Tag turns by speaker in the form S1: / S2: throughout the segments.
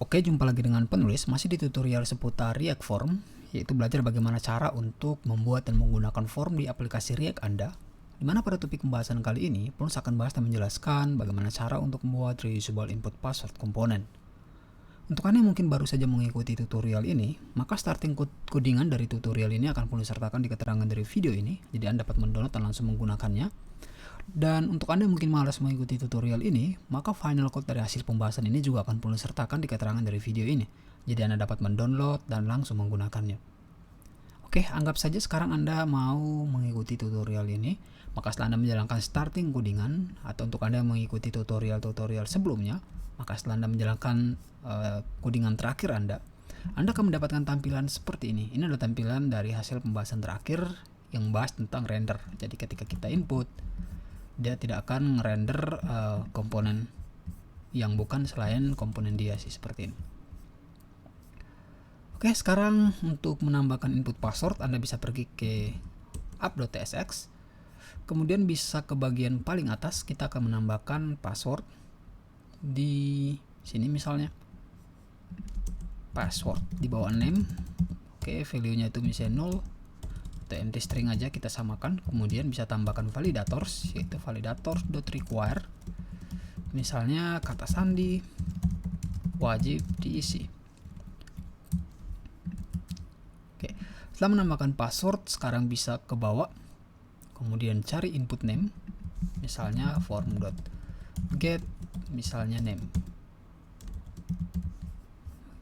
S1: Oke, jumpa lagi dengan penulis, masih di tutorial seputar React Form, yaitu belajar bagaimana cara untuk membuat dan menggunakan form di aplikasi React Anda. Di mana pada topik pembahasan kali ini, penulis akan bahas dan menjelaskan bagaimana cara untuk membuat reusable input password komponen. Untuk Anda yang mungkin baru saja mengikuti tutorial ini, maka starting codingan dari tutorial ini akan penulis sertakan di keterangan dari video ini, jadi Anda dapat mendownload dan langsung menggunakannya. Dan untuk Anda yang mungkin malas mengikuti tutorial ini, maka final code dari hasil pembahasan ini juga akan penulis sertakan di keterangan dari video ini. Jadi Anda dapat mendownload dan langsung menggunakannya. Oke, anggap saja sekarang Anda mau mengikuti tutorial ini. Maka setelah Anda menjalankan starting codingan, atau untuk Anda yang mengikuti tutorial-tutorial sebelumnya, maka setelah Anda menjalankan codingan terakhir Anda akan mendapatkan tampilan seperti ini. Ini adalah tampilan dari hasil pembahasan terakhir yang membahas tentang render. Jadi ketika kita input, dia tidak akan ngerender komponen yang bukan selain komponen dia sih, seperti ini. Oke, sekarang untuk menambahkan input password Anda bisa pergi ke app.tsx, kemudian bisa ke bagian paling atas, kita akan menambahkan password di sini, misalnya password di bawah name. Oke, value nya itu misalnya 0 atau empty string aja, kita samakan. Kemudian bisa tambahkan validators, yaitu validators.require misalnya kata sandi wajib diisi. Oke, setelah menambahkan password, sekarang bisa ke bawah, kemudian cari input name, misalnya form.get misalnya name.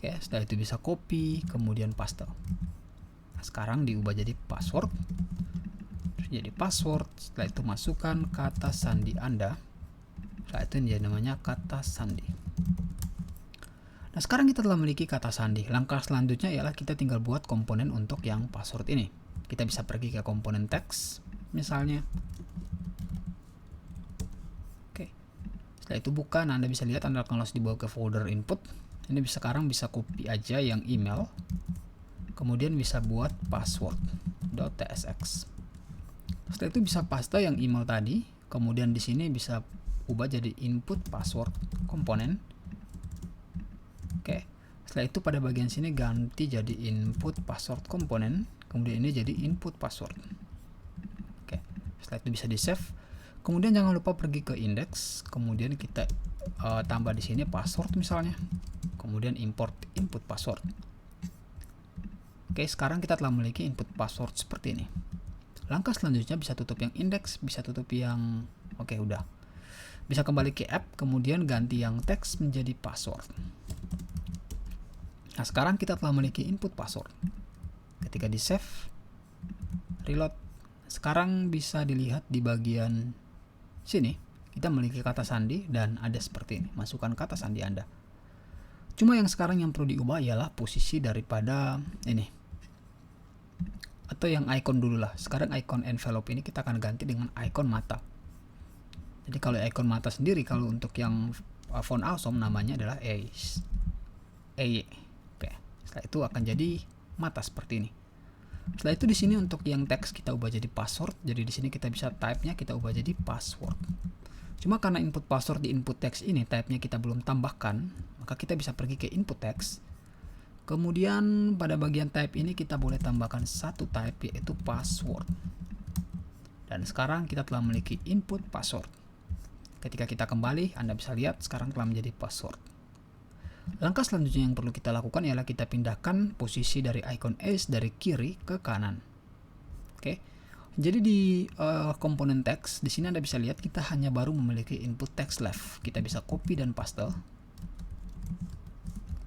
S1: Oke, setelah itu bisa copy kemudian paste. Nah, sekarang diubah jadi password, jadi password. Setelah itu masukkan kata sandi Anda, setelah itu jadi namanya kata sandi. Nah, sekarang kita telah memiliki kata sandi. Langkah selanjutnya ialah kita tinggal buat komponen untuk yang password ini. Kita bisa pergi ke komponen teks misalnya. Oke, setelah itu buka. Nah, Anda bisa lihat Anda akan langsung dibawa ke folder input. Ini sekarang bisa copy aja yang email, kemudian bisa buat password.tsx. Setelah itu bisa paste yang email tadi, kemudian di sini bisa ubah jadi input password komponen. Oke, setelah itu pada bagian sini ganti jadi input password komponen, kemudian ini jadi input password. Oke, setelah itu bisa di save. Kemudian jangan lupa pergi ke index, kemudian kita tambah di sini password misalnya, kemudian import input password. Oke, sekarang kita telah memiliki input password seperti ini. Langkah selanjutnya bisa tutup yang index, bisa tutup yang udah. Bisa kembali ke app, kemudian ganti yang teks menjadi password. Nah, sekarang kita telah memiliki input password. Ketika di save, reload, sekarang bisa dilihat di bagian sini, kita memiliki kata sandi dan ada seperti ini. Masukkan kata sandi Anda. Cuma yang sekarang yang perlu diubah ialah posisi daripada ini, atau yang icon dulu lah. Sekarang icon envelope ini kita akan ganti dengan icon mata. Jadi kalau icon mata sendiri, kalau untuk yang font awesome namanya adalah EY. Oke, setelah itu akan jadi mata seperti ini. Setelah itu di sini untuk yang teks kita ubah jadi password. Jadi di sini kita bisa type-nya kita ubah jadi password. Cuma karena input password di input text ini type-nya kita belum tambahkan, maka kita bisa pergi ke input text. Kemudian pada bagian type ini kita boleh tambahkan satu type, yaitu password. Dan sekarang kita telah memiliki input password. Ketika kita kembali, Anda bisa lihat sekarang telah menjadi password. Langkah selanjutnya yang perlu kita lakukan ialah kita pindahkan posisi dari icon S dari kiri ke kanan. Oke. Jadi di komponen teks di sini Anda bisa lihat kita hanya baru memiliki input text left. Kita bisa copy dan paste.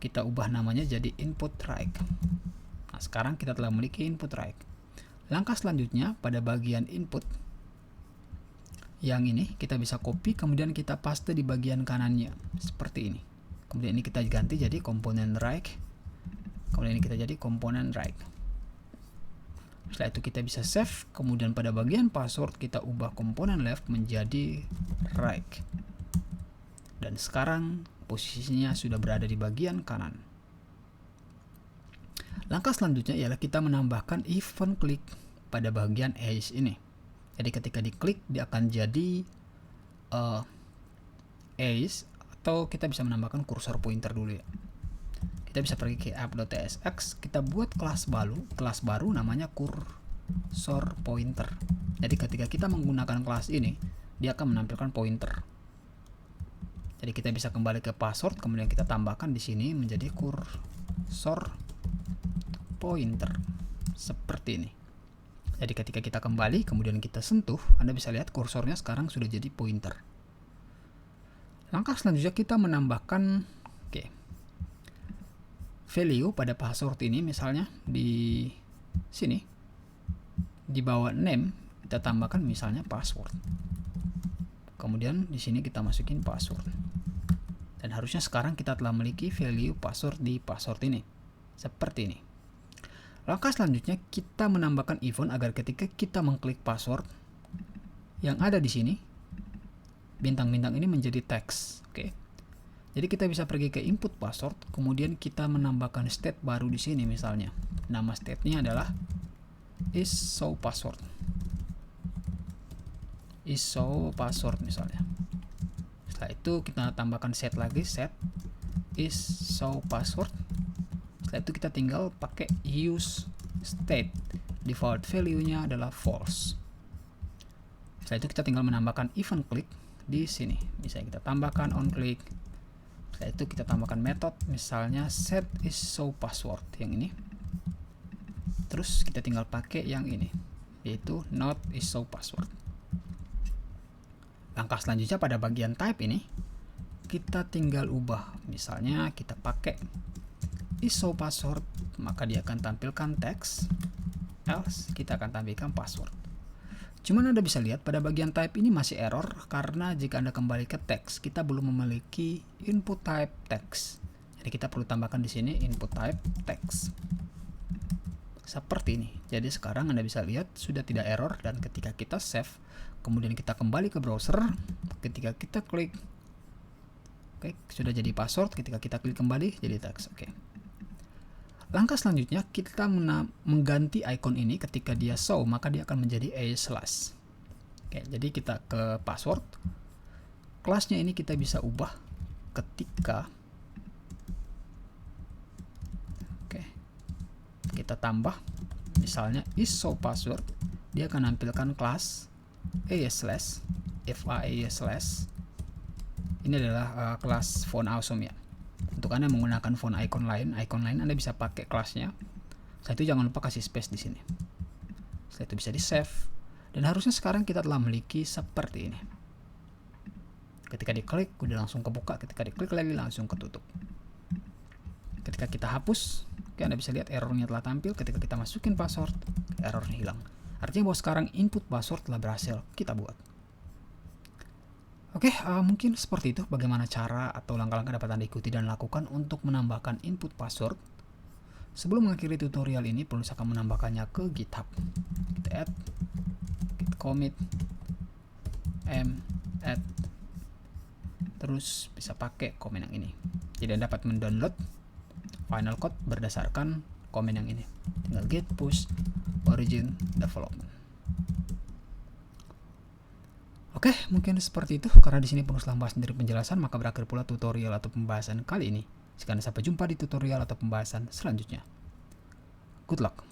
S1: Kita ubah namanya jadi input right. Nah, sekarang kita telah memiliki input right. Langkah selanjutnya pada bagian input yang ini kita bisa copy, kemudian kita paste di bagian kanannya seperti ini. Kemudian ini kita ganti jadi komponen right. Kemudian ini kita jadi komponen right. Setelah itu kita bisa save, kemudian pada bagian password kita ubah komponen left menjadi right. Dan sekarang posisinya sudah berada di bagian kanan. Langkah selanjutnya ialah kita menambahkan event click pada bagian edge ini. Jadi ketika diklik dia akan jadi edge, atau kita bisa menambahkan kursor pointer dulu ya. kita bisa pergi ke app.tsx, kita buat kelas baru namanya cursor pointer. Jadi ketika kita menggunakan kelas ini, dia akan menampilkan pointer. Jadi kita bisa kembali ke password, kemudian kita tambahkan di sini menjadi cursor pointer seperti ini. Jadi ketika kita kembali kemudian kita sentuh, Anda bisa lihat kursornya sekarang sudah jadi pointer. Langkah selanjutnya kita menambahkan value pada password ini, misalnya di sini di bawah name kita tambahkan misalnya password. Kemudian di sini kita masukin password. Dan harusnya sekarang kita telah memiliki value password di password ini. Seperti ini. Langkah selanjutnya kita menambahkan event agar ketika kita mengklik password yang ada di sini, bintang-bintang ini menjadi teks. Oke. Jadi kita bisa pergi ke input password, kemudian kita menambahkan state baru di sini misalnya. Nama state-nya adalah is show password. Is show password misalnya. Setelah itu kita tambahkan set lagi, set is show password. Setelah itu kita tinggal pakai use state. Default value-nya adalah false. Setelah itu kita tinggal menambahkan event click di sini. Misalnya kita tambahkan on click. Setelah itu kita tambahkan method, misalnya set is show password yang ini. Terus kita tinggal pakai yang ini, yaitu not is show password. Langkah selanjutnya pada bagian type ini, kita tinggal ubah. Misalnya kita pakai is show password, maka dia akan tampilkan teks, else kita akan tampilkan password. Cuman Anda bisa lihat pada bagian type ini masih error karena jika Anda kembali ke teks, kita belum memiliki input type text. Jadi kita perlu tambahkan di sini input type text. Seperti ini. Jadi sekarang Anda bisa lihat sudah tidak error, dan ketika kita save, kemudian kita kembali ke browser, ketika kita klik, oke, sudah jadi password, ketika kita klik kembali jadi teks. Oke. Langkah selanjutnya kita mengganti icon ini, ketika dia show maka dia akan menjadi a slash. Oke, jadi kita ke password. Kelasnya ini kita bisa ubah ketika kita tambah misalnya is show password, dia akan nampilkan kelas a slash fa slash. Ini adalah kelas font awesome ya. Untuk Anda menggunakan font icon lain Anda bisa pakai kelasnya. Setelah itu jangan lupa kasih space di sini. Setelah itu bisa di save, dan harusnya sekarang kita telah memiliki seperti ini. Ketika diklik udah langsung kebuka, ketika diklik lagi langsung ketutup. Ketika kita hapus, oke, Anda bisa lihat errornya telah tampil. Ketika kita masukin password, errornya hilang. Artinya bahwa sekarang input password telah berhasil kita buat. Oke, mungkin seperti itu bagaimana cara atau langkah-langkah dapat Anda ikuti dan lakukan untuk menambahkan input password. Sebelum mengakhiri tutorial ini, perlu saya akan menambahkannya ke GitHub. Kita add, git commit, add, terus bisa pakai komen yang ini. Jadi Anda dapat mendownload final code berdasarkan komen yang ini. Tinggal git push origin development. Oke, mungkin seperti itu. Karena di sini penuh lambasan dari penjelasan, maka berakhir pula tutorial atau pembahasan kali ini. Sekarang sampai jumpa di tutorial atau pembahasan selanjutnya. Good luck.